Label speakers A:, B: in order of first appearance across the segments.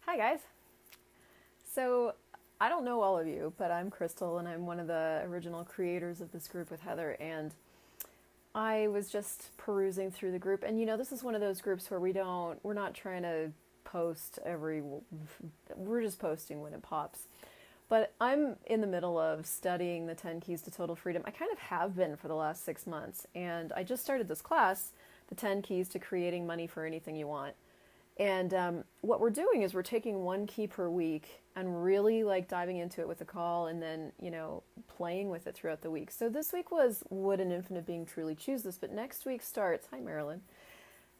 A: Hi guys. So I don't know all of you, but I'm Christel and I'm one of the original creators of this group with Heather, and I was just perusing through the group, and this is one of those groups where we're not trying to post we're just posting when it pops. But I'm in the middle of studying the 10 Keys to Total Freedom. I kind of have been for the last 6 months, and I just started this class, the 10 Keys to Creating Money for Anything You Want. And what we're doing is we're taking one key per week and really diving into it with a call, and then, playing with it throughout the week. So this week was, would an infinite being truly choose this? But next week starts, hi Marilyn,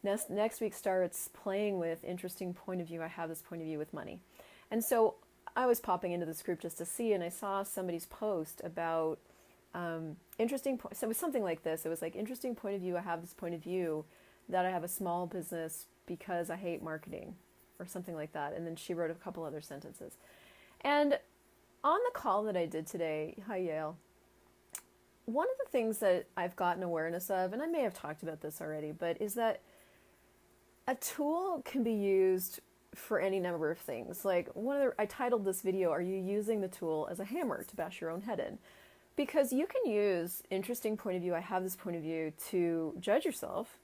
A: next week starts playing with interesting point of view. I have this point of view with money. And so I was popping into this group just to see, and I saw somebody's post about so it was something like this. It was like, interesting point of view. I have this point of view that I have a small business because I hate marketing, or something like that. And then she wrote a couple other sentences. And on the call that I did today, hi Yale, one of the things that I've gotten awareness of, and I may have talked about this already, but is that a tool can be used for any number of things. I titled this video, "Are you using the tool as a hammer to bash your own head in?" Because you can use interesting point of view, I have this point of view, to judge yourself,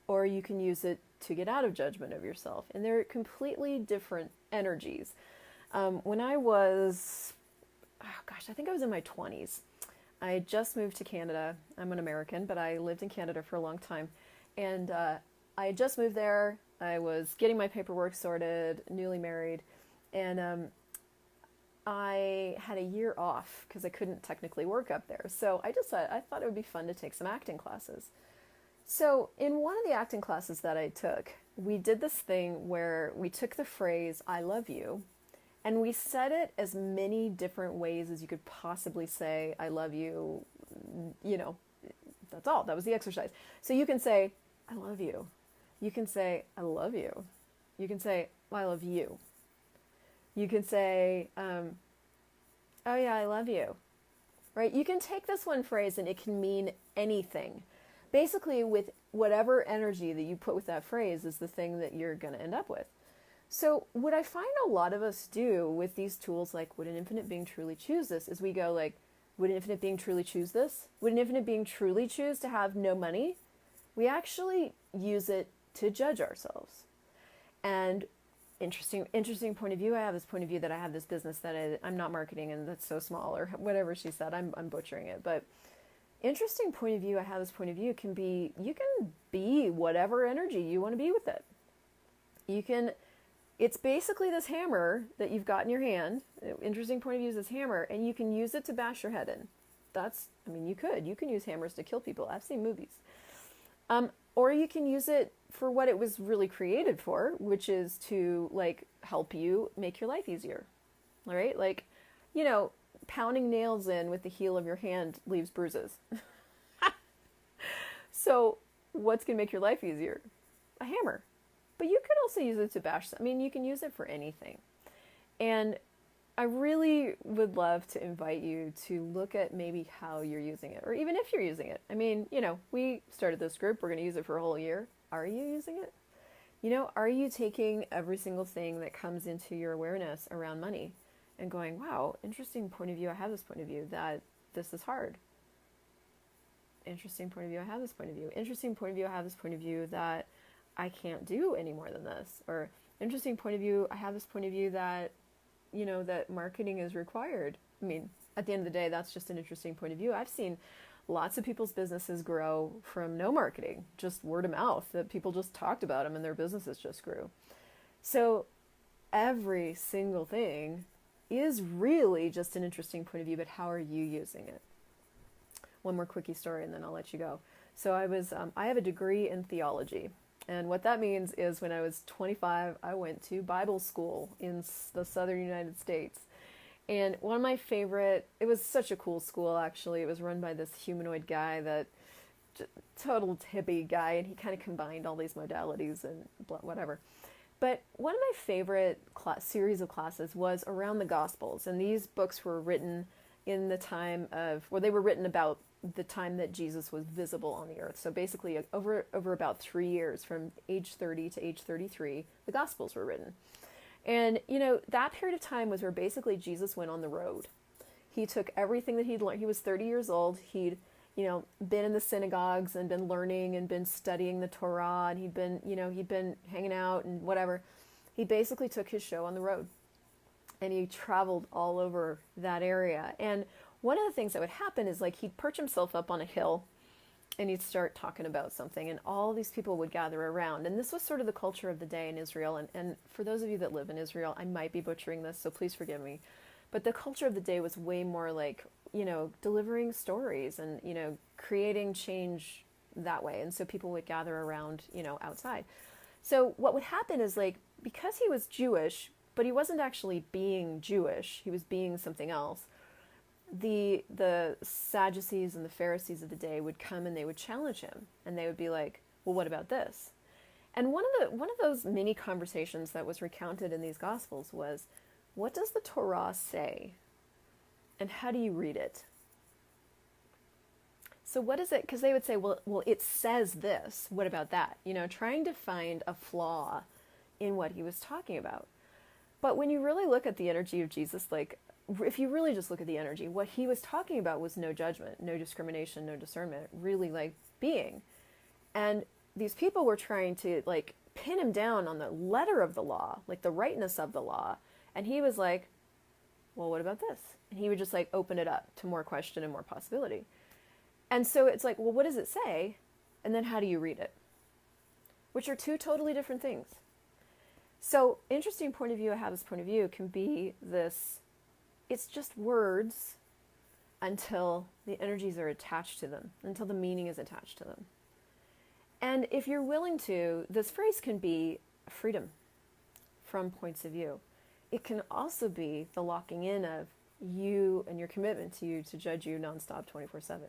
A: or you can use it to get out of judgment of yourself. And they're completely different energies. When I was, I think I was in my 20s. I just moved to Canada. I'm an American, but I lived in Canada for a long time. And I had just moved there. I was getting my paperwork sorted, newly married. And I had a year off because I couldn't technically work up there. So I thought it would be fun to take some acting classes. So in one of the acting classes that I took, we did this thing where we took the phrase, "I love you," and we said it as many different ways as you could possibly say, "I love you," that's all. That was the exercise. So you can say, "I love you." You can say, "I love you." You can say, "I love you." You can say, "Oh yeah, I love you." Right? You can take this one phrase and it can mean anything. Basically, with whatever energy that you put with that phrase is the thing that you're going to end up with. So what I find a lot of us do with these tools, like, would an infinite being truly choose this, is we go would an infinite being truly choose this? Would an infinite being truly choose to have no money? We actually use it to judge ourselves. And interesting point of view, I have this point of view that I have this business that I'm not marketing, and that's so small, or whatever she said. I'm butchering it, but interesting point of view, I have this point of view, you can be whatever energy you want to be with it. It's basically this hammer that you've got in your hand. Interesting point of view is this hammer, and you can use it to bash your head in. You can use hammers to kill people. I've seen movies. Or you can use it for what it was really created for, which is to help you make your life easier. All right? Pounding nails in with the heel of your hand leaves bruises. So what's going to make your life easier? A hammer. But you could also use it to bash. You can use it for anything. And I really would love to invite you to look at maybe how you're using it, or even if you're using it. We started this group. We're going to use it for a whole year. Are you using it? Are you taking every single thing that comes into your awareness around money and going, wow, interesting point of view, I have this point of view that this is hard. Interesting point of view, I have this point of view. Interesting point of view, I have this point of view that I can't do any more than this. Or interesting point of view, I have this point of view that, that marketing is required. At the end of the day, that's just an interesting point of view. I've seen lots of people's businesses grow from no marketing, just word of mouth, that people just talked about them and their businesses just grew. So every single thing is really just an interesting point of view, but how are you using it? One more quickie story and then I'll let you go. So I have a degree in theology. And what that means is when I was 25, I went to Bible school in the southern United States. And one of my favorite, it was such a cool school actually. It was run by this humanoid guy, total hippie guy, and he kind of combined all these modalities and whatever. But one of my favorite series of classes was around the Gospels. And these books were written in the time they were written about the time that Jesus was visible on the earth. So basically over about 3 years, from age 30 to age 33, the Gospels were written. And, that period of time was where basically Jesus went on the road. He took everything that he'd learned. He was 30 years old. He'd, been in the synagogues and been learning and been studying the Torah, and he'd been hanging out and whatever. He basically took his show on the road, and he traveled all over that area. And one of the things that would happen is like he'd perch himself up on a hill and he'd start talking about something, and all these people would gather around. And this was sort of the culture of the day in Israel. And for those of you that live in Israel, I might be butchering this, so please forgive me. But the culture of the day was way more like, delivering stories and, creating change that way. And so people would gather around, outside. So what would happen is like, because he was Jewish, but he wasn't actually being Jewish, he was being something else, the Sadducees and the Pharisees of the day would come and they would challenge him, and they would be like, well, what about this? And one of those mini conversations that was recounted in these Gospels was, what does the Torah say? And how do you read it? So what is it? Because they would say, well, it says this. What about that? Trying to find a flaw in what he was talking about. But when you really look at the energy of Jesus, like, if you really just look at the energy, what he was talking about was no judgment, no discrimination, no discernment, really like being. And these people were trying to like pin him down on the letter of the law, like the rightness of the law. And he was like, well, what about this? And he would just like open it up to more question and more possibility. And so it's like, well, what does it say? And then how do you read it? Which are two totally different things. So interesting point of view, I have this point of view can be this, it's just words until the energies are attached to them, until the meaning is attached to them. And if you're willing to, this phrase can be freedom from points of view. It can also be the locking in of you and your commitment to you to judge you nonstop 24/7.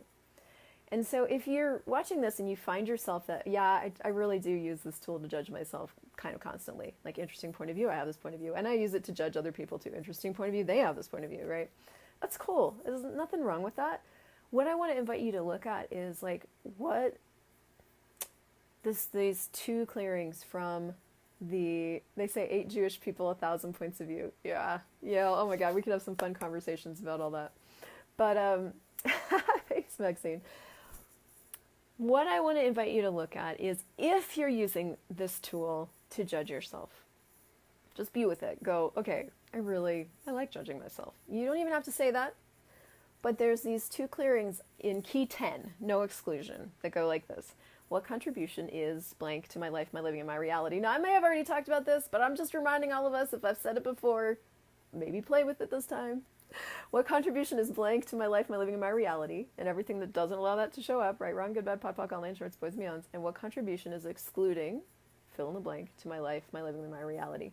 A: And so if you're watching this and you find yourself that, I really do use this tool to judge myself kind of constantly. Like, interesting point of view, I have this point of view. And I use it to judge other people too. Interesting point of view, they have this point of view, right? That's cool. There's nothing wrong with that. What I want to invite you to look at is like what these two clearings from they say 8 Jewish people, 1,000 points of view. Yeah. Oh my God, we could have some fun conversations about all that. But thanks, Maxine. What I want to invite you to look at is if you're using this tool to judge yourself, just be with it. Go, okay, I like judging myself. You don't even have to say that, but there's these two clearings in key 10, no exclusion, that go like this. What contribution is blank to my life, my living, and my reality? Now, I may have already talked about this, but I'm just reminding all of us, if I've said it before, maybe play with it this time. What contribution is blank to my life, my living, and my reality, and everything that doesn't allow that to show up, right, wrong, good, bad, pot, poc, online, shorts, boys, meons, and what contribution is excluding, fill in the blank, to my life, my living, and my reality?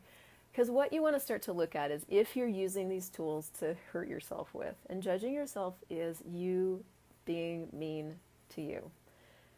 A: Because what you want to start to look at is if you're using these tools to hurt yourself with, and judging yourself is you being mean to you.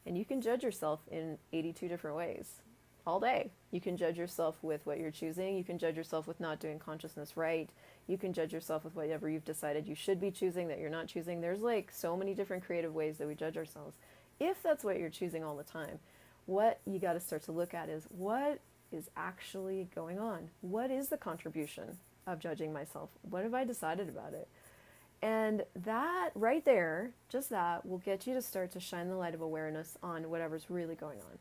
A: And you can judge yourself in 82 different ways all day. You can judge yourself with what you're choosing. You can judge yourself with not doing consciousness right. You can judge yourself with whatever you've decided you should be choosing that you're not choosing. There's like so many different creative ways that we judge ourselves. If that's what you're choosing all the time, what you got to start to look at is what is actually going on? What is the contribution of judging myself? What have I decided about it? And that right there, just that, will get you to start to shine the light of awareness on whatever's really going on.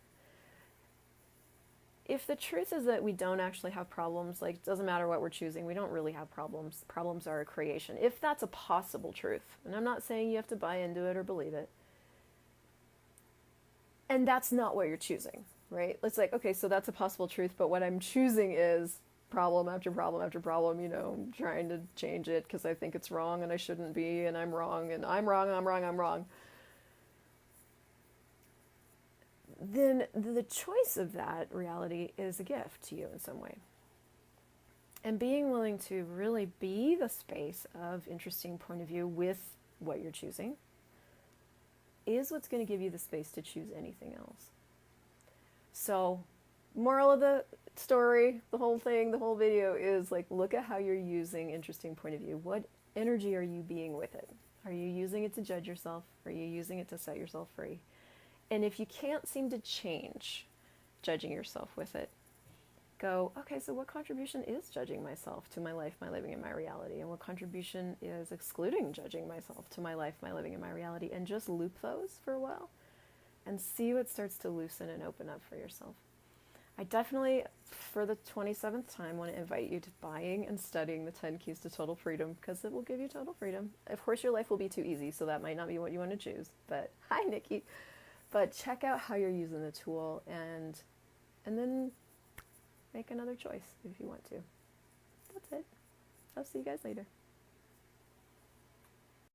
A: If the truth is that we don't actually have problems, like, it doesn't matter what we're choosing, we don't really have problems. Problems are a creation. If that's a possible truth, and I'm not saying you have to buy into it or believe it, and that's not what you're choosing, right? It's like, okay, so that's a possible truth, but what I'm choosing is problem after problem after problem, trying to change it because I think it's wrong and I shouldn't be, and I'm wrong, and I'm wrong, I'm wrong, I'm wrong. Then the choice of that reality is a gift to you in some way. And being willing to really be the space of interesting point of view with what you're choosing is what's going to give you the space to choose anything else. So, moral of the story, the whole thing, the whole video is like, look at how you're using interesting point of view. What energy are you being with it? Are you using it to judge yourself? Are you using it to set yourself free? And if you can't seem to change judging yourself with it, go, okay, so what contribution is judging myself to my life, my living, and my reality? And what contribution is excluding judging myself to my life, my living, and my reality? And just loop those for a while and see what starts to loosen and open up for yourself. I definitely, for the 27th time, want to invite you to buying and studying the 10 Keys to Total Freedom, because it will give you total freedom. Of course, your life will be too easy, so that might not be what you want to choose. But, hi, Nikki. But check out how you're using the tool, and then make another choice if you want to. That's it. I'll see you guys later.